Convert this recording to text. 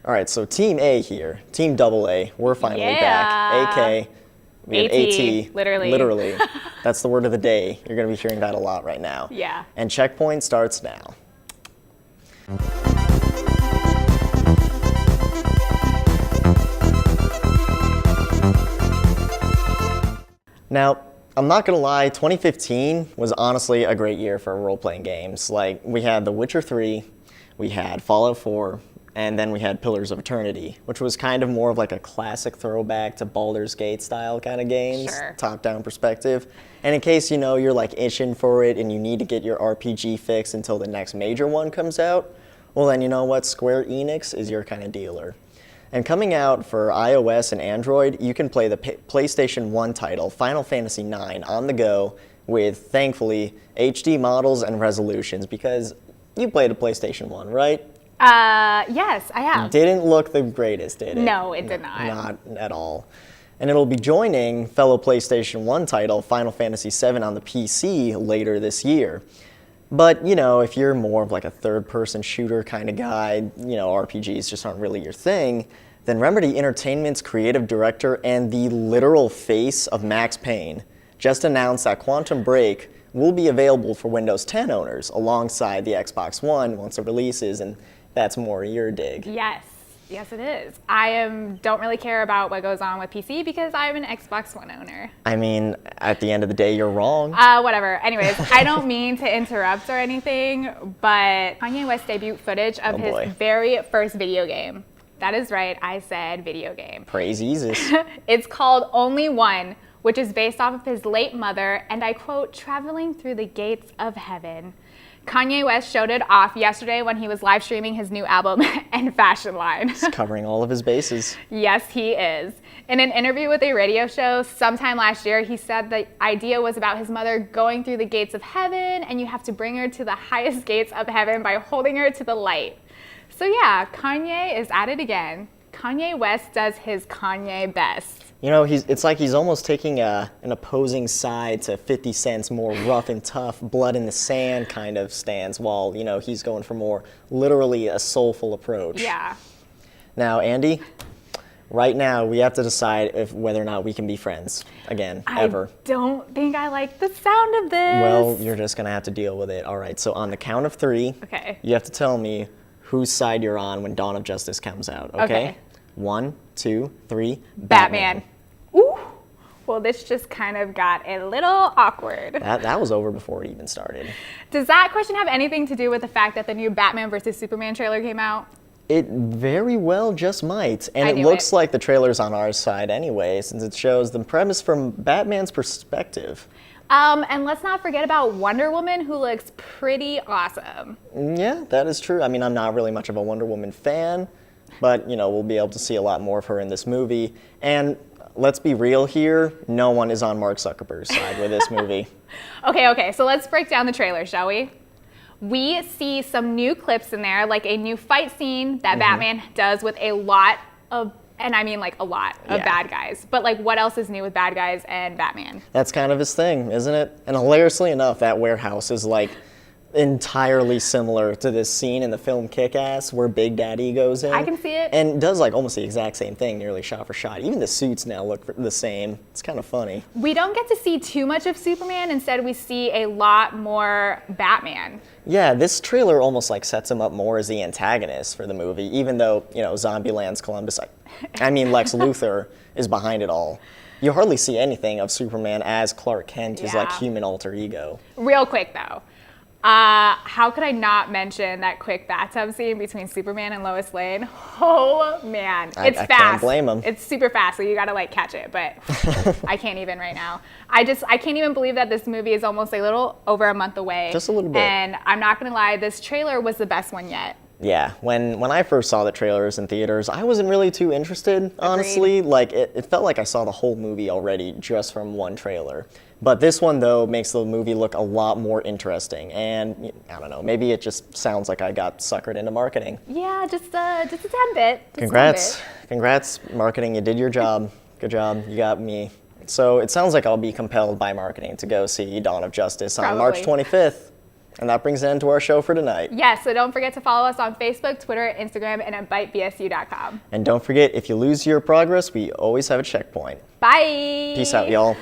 All right, so Team A here, Team Double A, we're finally back. AK, we have AT. Literally. That's the word of the day. You're going to be hearing that a lot right now. Yeah. And Checkpoint starts now. Now, I'm not gonna lie, 2015 was honestly a great year for role-playing games. Like, we had The Witcher 3, we had Fallout 4, and then we had Pillars of Eternity, which was kind of more of like a classic throwback to Baldur's Gate style kind of games, Sure. top-down perspective. And in case you know you're like itching for it and you need to get your RPG fix until the next major one comes out, well then you know what, Square Enix is your kind of dealer. And coming out for iOS and Android, you can play the PlayStation 1 title, Final Fantasy IX, on the go with, thankfully, HD models and resolutions, because you played a PlayStation 1, right? Yes, I have. Didn't look the greatest, did it? No, it did not. Not at all. And it'll be joining fellow PlayStation 1 title, Final Fantasy VII, on the PC later this year. But, you know, if you're more of like a third-person shooter kind of guy, you know, RPGs just aren't really your thing, then Remedy Entertainment's creative director and the literal face of Max Payne just announced that Quantum Break will be available for Windows 10 owners alongside the Xbox One once it releases, and that's more your dig. Yes, it is. I don't really care about what goes on with PC because I'm an Xbox One owner. I mean, at the end of the day, you're wrong. Whatever. Anyways, I don't mean to interrupt or anything, but Kanye West debuted footage of his very first video game. That is right, I said video game. Praise Jesus. It's called Only One, which is based off of his late mother, and I quote, traveling through the gates of heaven. Kanye West showed it off yesterday when he was live streaming his new album and fashion line. He's covering all of his bases. Yes, he is. In an interview with a radio show sometime last year, he said the idea was about his mother going through the gates of heaven, and you have to bring her to the highest gates of heaven by holding her to the light. So yeah, Kanye is at it again. Kanye West does his Kanye best. You know, it's like he's almost taking an opposing side to 50 Cent's more rough and tough, blood in the sand kind of stance, while, you know, he's going for more literally a soulful approach. Yeah. Now, Andy, right now we have to decide whether or not we can be friends again, ever. I don't think I like the sound of this. Well, you're just going to have to deal with it. All right, so on the count of 3, okay, you have to tell me whose side you're on when Dawn of Justice comes out, okay? 1, 2, 3, Batman. Ooh. Well, this just kind of got a little awkward. That was over before it even started. Does that question have anything to do with the fact that the new Batman vs. Superman trailer came out? It very well just might. And it looks like the trailer's on our side anyway, since it shows the premise from Batman's perspective. And let's not forget about Wonder Woman, who looks pretty awesome. Yeah, that is true. I mean, I'm not really much of a Wonder Woman fan, but, you know, we'll be able to see a lot more of her in this movie. And let's be real here, no one is on Mark Zuckerberg's side with this movie. Okay, so let's break down the trailer, shall we? We see some new clips in there, like a new fight scene that Batman does with a lot of, and I mean like a lot of bad guys. But like, what else is new with bad guys and Batman? That's kind of his thing, isn't it? And hilariously enough, that warehouse is like entirely similar to this scene in the film Kick-Ass where Big Daddy goes in. I can see it. And does like almost the exact same thing, nearly shot for shot. Even the suits now look the same. It's kind of funny. We don't get to see too much of Superman. Instead, we see a lot more Batman. Yeah, this trailer almost like sets him up more as the antagonist for the movie, even though, you know, Zombieland's Columbus, Lex Luthor is behind it all. You hardly see anything of Superman as Clark Kent, his like human alter ego. Real quick though. How could I not mention that quick bathtub scene between Superman and Lois Lane? Oh man, it's fast. I can't blame him. It's super fast, so you gotta like catch it, but I can't even right now. I can't even believe that this movie is almost a little over a month away. Just a little bit. And I'm not gonna lie, this trailer was the best one yet. Yeah, when I first saw the trailers in theaters, I wasn't really too interested, honestly. Agreed. Like, it felt like I saw the whole movie already just from one trailer. But this one, though, makes the movie look a lot more interesting. And, I don't know, maybe it just sounds like I got suckered into marketing. Yeah, just a tad bit. Congrats, marketing, you did your job. Good job, you got me. So it sounds like I'll be compelled by marketing to go see Dawn of Justice on March 25th. And that brings an end to our show for tonight. Yes, so don't forget to follow us on Facebook, Twitter, Instagram, and at bytebsu.com. And don't forget, if you lose your progress, we always have a checkpoint. Bye. Peace out, y'all.